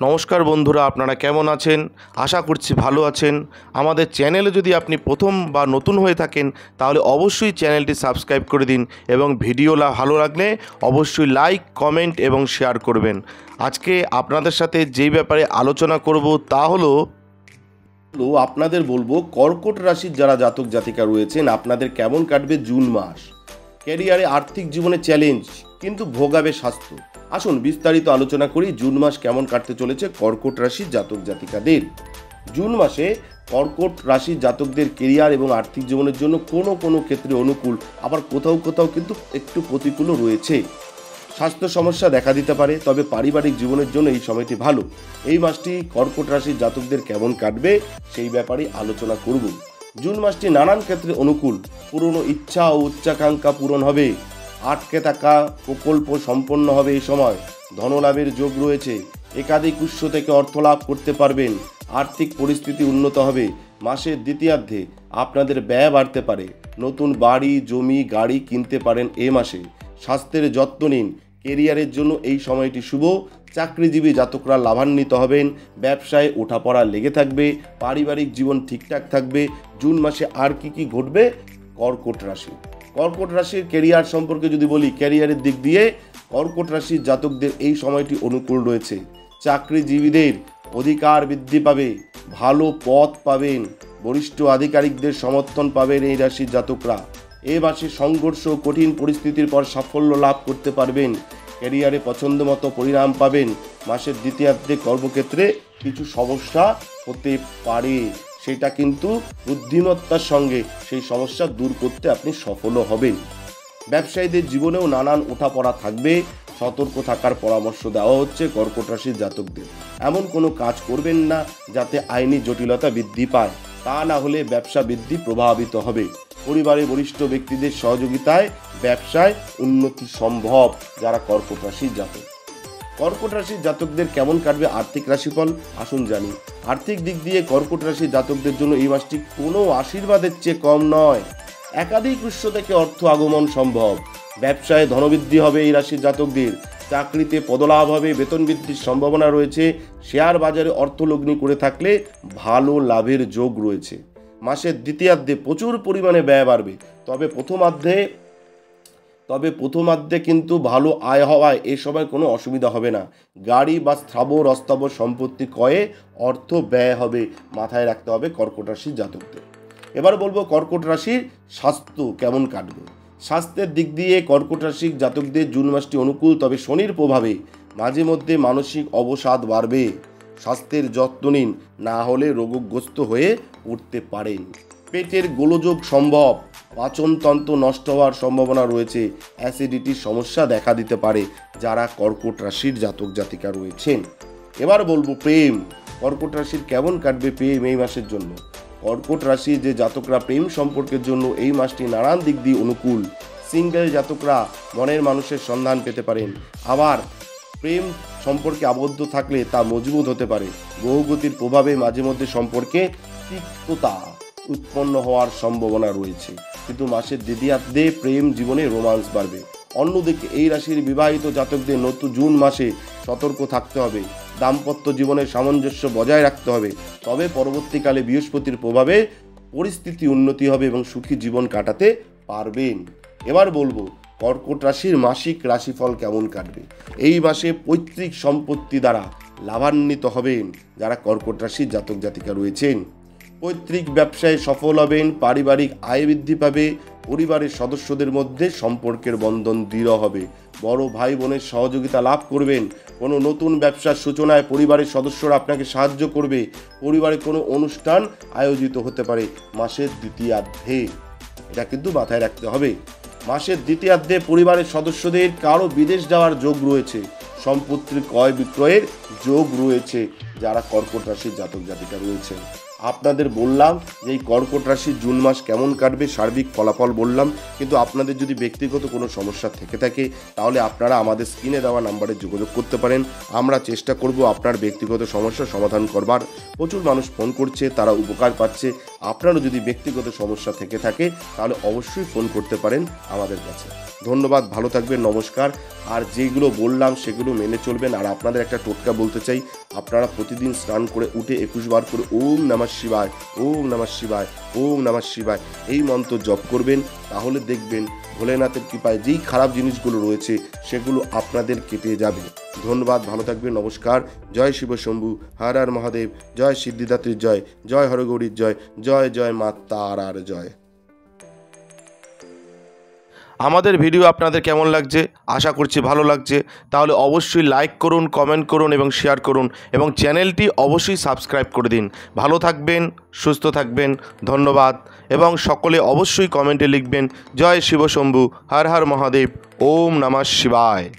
নমস্কার বন্ধুরা, আপনারা কেমন আছেন? আশা করছি ভালো আছেন। আমাদের চ্যানেলে যদি আপনি প্রথম বা নতুন হয়ে থাকেন তাহলে অবশ্যই চ্যানেলটি সাবস্ক্রাইব করে দিন এবং ভিডিও ভালো লাগলে অবশ্যই লাইক, কমেন্ট এবং শেয়ার করবেন। আজকে আপনাদের সাথে যেই ব্যাপারে আলোচনা করব তা হলো আপনাদের বলবো কর্কট রাশির যারা জাতক জাতিকা রয়েছেন আপনাদের কেমন কাটবে জুন মাস। ক্যারিয়ারে, আর্থিক জীবনে চ্যালেঞ্জ কিন্তু ভোগাবে স্বাস্থ্য। আসুন বিস্তারিত আলোচনা করি জুন মাস কেমন কাটতে চলেছে কর্কট রাশির জাতক জাতিকাদের। জুন মাসে কর্কট রাশির জাতকদের কেরিয়ার এবং আর্থিক জীবনের জন্য কোনো কোনো ক্ষেত্রে অনুকূল, আবার কোথাও কোথাও কিন্তু একটু প্রতিকূলও রয়েছে। স্বাস্থ্য সমস্যা দেখা দিতে পারে, তবে পারিবারিক জীবনের জন্য এই সময়টি ভালো। এই মাসটি কর্কট রাশির জাতকদের কেমন কাটবে সেই ব্যাপারে আলোচনা করব। জুন মাসটি নানান ক্ষেত্রে অনুকূল। পুরনো ইচ্ছা ও উচ্চাকাঙ্ক্ষা পূরণ হবে। আটকে থাকা প্রকল্প সম্পন্ন হবে এই সময়। ধনলাভের যোগ রয়েছে। একাধিক উৎস থেকে অর্থ লাভ করতে পারবেন। আর্থিক পরিস্থিতি উন্নত হবে। মাসের দ্বিতীয়ার্ধে আপনাদের ব্যয় বাড়তে পারে। নতুন বাড়ি, জমি, গাড়ি কিনতে পারেন এ মাসে। স্বাস্থ্যের যত্ন নিন। কেরিয়ারের জন্য এই সময়টি শুভ। চাকরিজীবী জাতকরা লাভান্বিত হবেন। ব্যবসায় ওঠাপড়া লেগে থাকবে। পারিবারিক জীবন ঠিকঠাক থাকবে। জুন মাসে আর কি ঘটবে কর্কট রাশি। কর্কট রাশির কেরিয়ার সম্পর্কে যদি বলি, ক্যারিয়ারের দিক দিয়ে কর্কট রাশির জাতকদের এই সময়টি অনুকূল রয়েছে। চাকরিজীবীদের অধিকার বৃদ্ধি পাবে। ভালো পদ পাবেন। বরিষ্ঠ আধিকারিকদের সমর্থন পাবেন এই রাশির জাতকরা। এ মাসে সংঘর্ষ ও কঠিন পরিস্থিতির পর সাফল্য লাভ করতে পারবেন। ক্যারিয়ারে পছন্দ মতো পরিণাম পাবেন। মাসের দ্বিতীয়ার্ধে কর্মক্ষেত্রে কিছু সমস্যা হতে পারে, সেটা কিন্তু বুদ্ধিমত্তার সঙ্গে সেই সমস্যা দূর করতে আপনি সফলও হবেন। ব্যবসায়ীদের জীবনেও নানান ওঠাপড়া থাকবে। সতর্ক থাকার পরামর্শ দেওয়া হচ্ছে কর্কট রাশির জাতকদের। এমন কোনো কাজ করবেন না যাতে আইনি জটিলতা বৃদ্ধি পায়, তা না হলে ব্যবসা বৃদ্ধি প্রভাবিত হবে। পরিবারের বরিষ্ঠ ব্যক্তিদের সহযোগিতায় ব্যবসায় উন্নতি সম্ভব যারা কর্কট রাশির জাতক। কর্কট রাশির জাতকদের কেমন কাটবে আর্থিক রাশিফল আসুন জানি। আর্থিক দিক দিয়ে কর্কট রাশির জাতকদের জন্য এই মাসটি কোনো আশীর্বাদের চেয়ে কম নয়। একাধিক উৎস থেকে অর্থ আগমন সম্ভব। ব্যবসায় ধনবৃদ্ধি হবে এই রাশির জাতকদের। চাকরিতে পদলাভ হবে, বেতন বৃদ্ধির সম্ভাবনা রয়েছে। শেয়ার বাজারে অর্থলগ্নি করে থাকলে ভালো লাভের যোগ রয়েছে। মাসের দ্বিতীয়ার্ধে প্রচুর পরিমাণে ব্যয় বাড়বে, তবে প্রথমার্ধে কিন্তু ভালো আয় হওয়ায় এ সময় কোনো অসুবিধা হবে না। গাড়ি বা অস্থাবর সম্পত্তি ক্রয়ে অর্থ ব্যয় হবে, মাথায় রাখতে হবে কর্কট রাশির জাতকদের। এবার বলবো কর্কট রাশির স্বাস্থ্য কেমন কাটবে। স্বাস্থ্যের দিক দিয়ে কর্কট রাশির জাতকদের জুন মাসটি অনুকূল, তবে শনির প্রভাবে মাঝে মধ্যে মানসিক অবসাদ বাড়বে। স্বাস্থ্যের যত্ন নিন, না হলে রোগগ্রস্ত হয়ে উঠতে পারেন। পেটের গোলযোগ সম্ভব। পাচনতন্ত্র নষ্ট হওয়ার সম্ভাবনা রয়েছে। অ্যাসিডিটির সমস্যা দেখা দিতে পারে যারা কর্কট রাশির জাতক জাতিকা রয়েছেন। এবার বলবো প্রেম। কর্কট রাশির কেমন কাটবে প্রেম এই মাসের জন্য। কর্কট রাশির যে জাতকরা প্রেম সম্পর্কের জন্য এই মাসটি নানান দিক দিয়ে অনুকূল। সিঙ্গেল জাতকরা মনের মানুষের সন্ধান পেতে পারেন। আবার প্রেম সম্পর্কে আবদ্ধ থাকলে তা মজবুত হতে পারে। গ্রহগতির প্রভাবে মাঝে মধ্যে সম্পর্কে তিক্ততা উৎপন্ন হওয়ার সম্ভাবনা রয়েছে, কিন্তু মাসের দ্বিতীয়ার্ধে প্রেম জীবনে রোমান্স বাড়বে। অন্যদিকে এই রাশির বিবাহিত জাতকদের নতুন জুন মাসে সতর্ক থাকতে হবে। দাম্পত্য জীবনের সামঞ্জস্য বজায় রাখতে হবে, তবে পরবর্তীকালে বৃহস্পতির প্রভাবে পরিস্থিতি উন্নতি হবে এবং সুখী জীবন কাটাতে পারবেন। এবার বলবো কর্কট রাশির মাসিক রাশিফল কেমন কাটবে। এই মাসে পৈতৃক সম্পত্তি দ্বারা লাভান্বিত হবেন যারা কর্কট রাশির জাতক জাতিকা রয়েছেন। পৈতৃক ব্যবসায় সফল হবেন। পারিবারিক আয় বৃদ্ধি পাবে। পরিবারের সদস্যদের মধ্যে সম্পর্কের বন্ধন দৃঢ় হবে। বড় ভাই বোনের সহযোগিতা লাভ করবেন। কোনো নতুন ব্যবসার সূচনায় পরিবারের সদস্যরা আপনাকে সাহায্য করবে। পরিবারে কোনো অনুষ্ঠান আয়োজিত হতে পারে মাসের দ্বিতীয়ার্ধে, এটা কিন্তু মাথায় রাখতে হবে। মাসের দ্বিতীয়ার্ধে পরিবারের সদস্যদের কারো বিদেশ যাওয়ার যোগ রয়েছে। সম্পত্তির ক্রয় বিক্রয়ের যোগ রয়েছে যারা কর্কট রাশির জাতক জাতিকা রয়েছেন। আপনাদের বললাম যে এই কর্কট রাশির জুন মাস কেমন কাটবে, সার্বিক ফলাফল বললাম, কিন্তু আপনাদের যদি ব্যক্তিগত কোনো সমস্যা থেকে থাকে তাহলে আপনারা আমাদের স্ক্রিনে দেওয়া নাম্বারে যোগাযোগ করতে পারেন। আমরা চেষ্টা করব আপনার ব্যক্তিগত সমস্যা সমাধান করবার। প্রচুর মানুষ ফোন করছে, তারা উপকার পাচ্ছে। আপনারও যদি ব্যক্তিগত সমস্যা থেকে থাকে তাহলে অবশ্যই ফোন করতে পারেন আমাদের কাছে। ধন্যবাদ, ভালো থাকবেন, নমস্কার। আর যেগুলো বললাম সেগুলো মেনে চলবেন। আর আপনাদের একটা টোটকা বলতে চাই, আপনারা প্রতিদিন স্নান করে উঠে 21 বার করে ওম নমঃ শিবায়, ওম নমঃ শিবায়, ওম নমঃ শিবায় এই মন্ত্র জপ করবেন। তাহলে দেখবেন ভোলেনাথের কৃপায় যেই খারাপ জিনিসগুলো রয়েছে সেগুলো আপনাদের কেটে যাবে। ধন্যবাদ, ভালো থাকবেন, নমস্কার। জয় শিব শম্ভু, হর হর মহাদেব, জয় সিদ্ধিদাত্রীর জয়, জয় হরগৌরীর জয়, জয় জয় মা তারার জয়। আমাদের ভিডিও আপনাদের কেমন লাগছে? আশা করছি ভালো লাগছে। তাহলে অবশ্যই লাইক করুন, কমেন্ট করুন এবং শেয়ার করুন এবং চ্যানেলটি অবশ্যই সাবস্ক্রাইব করে দিন। ভালো থাকবেন, সুস্থ থাকবেন, ধন্যবাদ। এবং সকলে অবশ্যই কমেন্টে লিখবেন জয় শিব শম্ভু, হর হর মহাদেব, ওম নমঃ শিবায়।